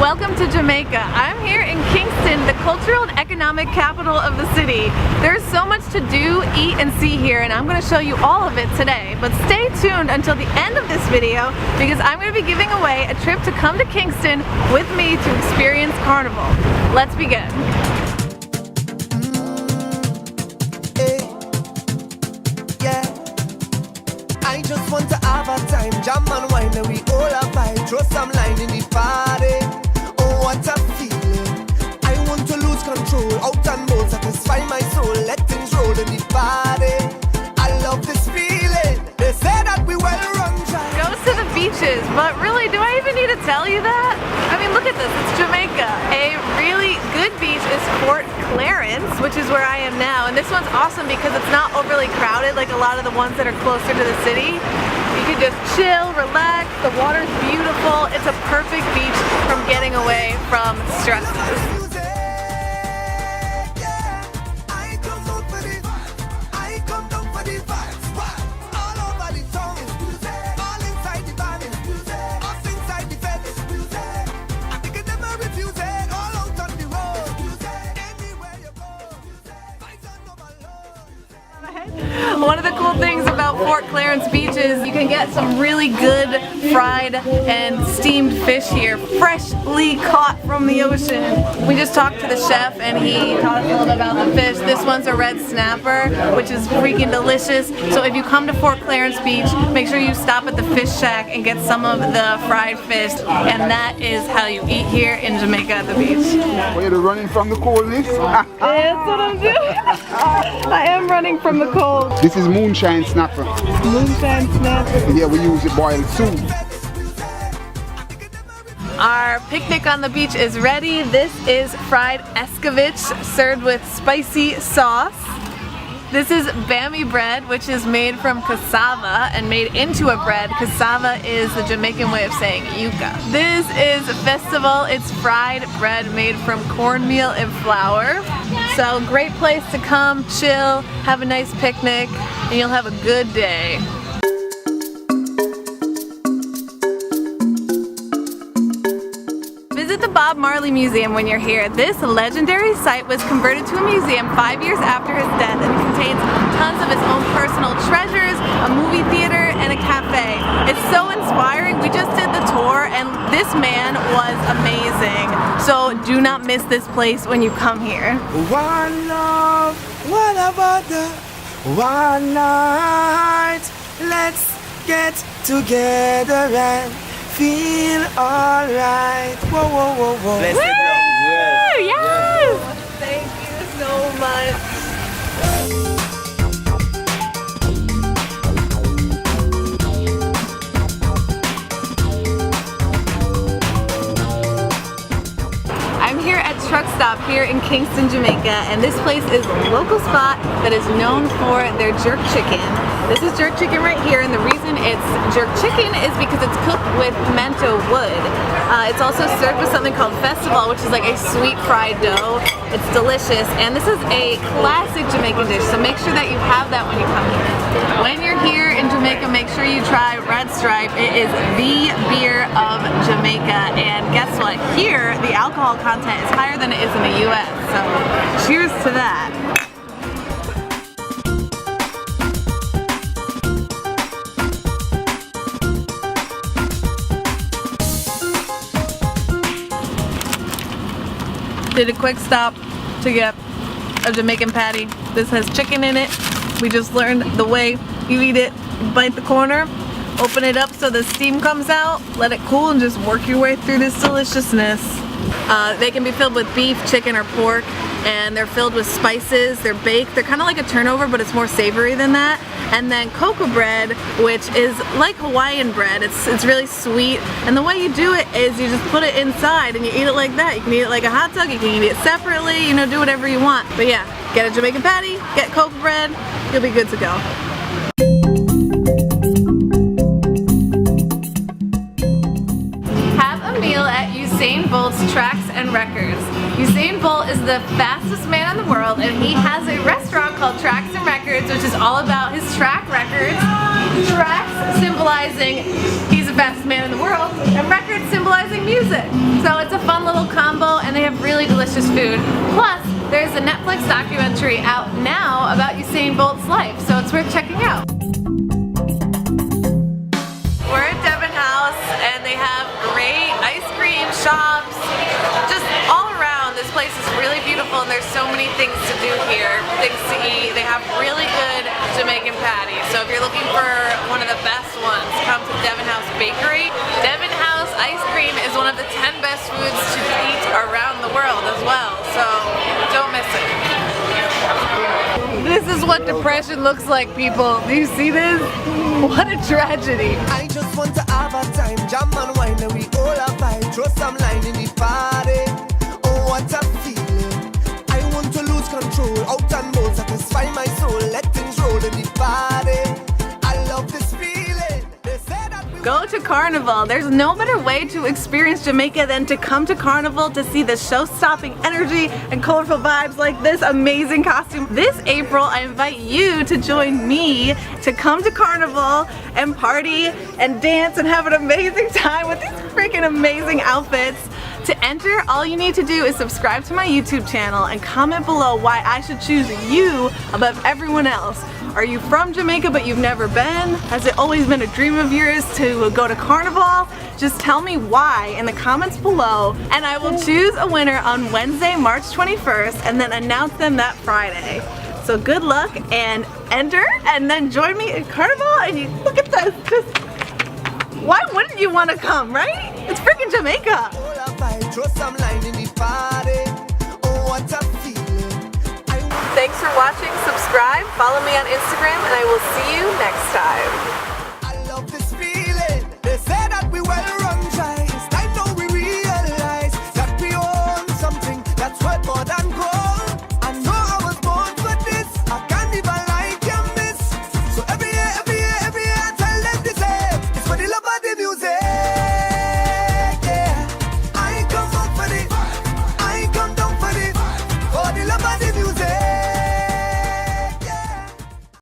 Welcome to Jamaica. I'm here in Kingston, the cultural and economic capital of the city. There's so much to do, eat, and see here, and I'm going to show you all of it today. But stay tuned until the end of this video because I'm going to be giving away a trip to come to Kingston with me to experience Carnival. Let's begin. I just want to have a time, jam and wine, and we all have vibe. Throw some line in the party. Oh, what a feeling! I want to lose control, out and bold, satisfy my soul. Let things roll in the party. I love this feeling. They say that we well run dry. Goes to the beaches, but really, do I even need to tell you that? I mean, look at this. It's Jamaica. A really good beach is Fort Clarence, which is where I am now, and this one's awesome because it's not overly crowded like a lot of the ones that are closer to the city. You can just chill, relax, the water's beautiful. It's a perfect beach from getting away from stresses. One of the cool things about Fort Clarence Beach is you can get some really good fried and steamed fish here, freshly caught from the ocean. We just talked to the chef and he taught us a little bit about the fish. This one's a red snapper, which is freaking delicious. So if you come to Fort Clarence Beach, make sure you stop at the fish shack and get some of the fried fish, and that is how you eat here in Jamaica at the beach. Well, you're running from the coldness? That's what I'm doing. I am running from the cold. This is moonshine snapper. Moonshine snapper. Yeah, we use it boiled soup. Our picnic on the beach is ready. This is fried escovitch served with spicy sauce. This is bammy bread, which is made from cassava and made into a bread. Cassava is the Jamaican way of saying yuca. This is a festival. It's fried bread made from cornmeal and flour. So great place to come, chill, have a nice picnic, and you'll have a good day. Visit the Bob Marley Museum when you're here. This legendary site was converted to a museum 5 years after his death and contains tons of his own personal treasures, a movie theater, and a cafe. It's so inspiring. We just did the tour and this man was amazing. So do not miss this place when you come here. One love, one about the one night. Let's get together and feel alright. Whoa, whoa, whoa, whoa. Woo! Yes! Thank you so much. I'm here at Truck Stop here in Kingston, Jamaica, and this place is a local spot that is known for their jerk chicken. This is jerk chicken right here, and the reason it's jerk chicken is because it's cooked with pimento wood. It's also served with something called festival, which is like a sweet fried dough. It's delicious, and this is a classic Jamaican dish, so make sure that you have that when you come here. When you're here in Jamaica, make sure you try Red Stripe. It is the beer of Jamaica, and guess what? Here, the alcohol content is higher than it is in the US, so cheers to that. Did a quick stop to get a Jamaican patty. This has chicken in it. We just learned the way you eat it. You bite the corner, open it up so the steam comes out, let it cool, and just work your way through this deliciousness. They can be filled with beef, chicken, or pork, and they're filled with spices. They're baked. They're kind of like a turnover, but it's more savory than that. And then cocoa bread, which is like Hawaiian bread. It's really sweet. And the way you do it is you just put it inside and you eat it like that. You can eat it like a hot dog. You can eat it separately. You know, do whatever you want. But yeah, get a Jamaican patty, get cocoa bread. You'll be good to go. Have a meal at Usain Bolt's tracks and records. Usain Bolt is the fastest man in the world, and he has a restaurant called Tracks and Records, which is all about his track records. Tracks symbolizing he's the fastest man in the world, and records symbolizing music. So it's a fun little combo, and they have really delicious food. Plus, there's a Netflix documentary out now about Usain Bolt's life, so it's worth checking out. We're at Devon House, and they have great ice cream shops, just all around. This place is really beautiful, and there's so many things to do here, things to eat. They have really good Jamaican patties, so if you're looking for one of the best ones, come to Devon House Bakery. Devon House ice cream is one of the 10 best foods to eat around the world as well, so don't miss it. This is what depression looks like, people. Do you see this? What a tragedy. I just want to have a time, jam and wine, and we all have vibe. Throw some line in the party. Oh, what a feeling. I want to lose control, out and bold, satisfy my soul. Let things roll in the party. I love this feeling. They say that we Go to Carnival. There's no better way to experience Jamaica than to come to Carnival to see the show-stopping energy and colorful vibes like this amazing costume. This April, I invite you to join me to come to Carnival and party and dance and have an amazing time with these freaking amazing outfits. To enter, all you need to do is subscribe to my YouTube channel and comment below why I should choose you above everyone else. Are you from Jamaica but you've never been? Has it always been a dream of yours to go to Carnival? Just tell me why in the comments below, and I will choose a winner on Wednesday, March 21st, and then announce them that Friday. So good luck and enter, and then join me in Carnival. And you look at this, just why wouldn't you want to come, right? It's freaking Jamaica. all have vibe. Throw some line in the party. Oh, what a feeling. Thanks for watching. Subscribe, follow me on Instagram, and I will see you next time.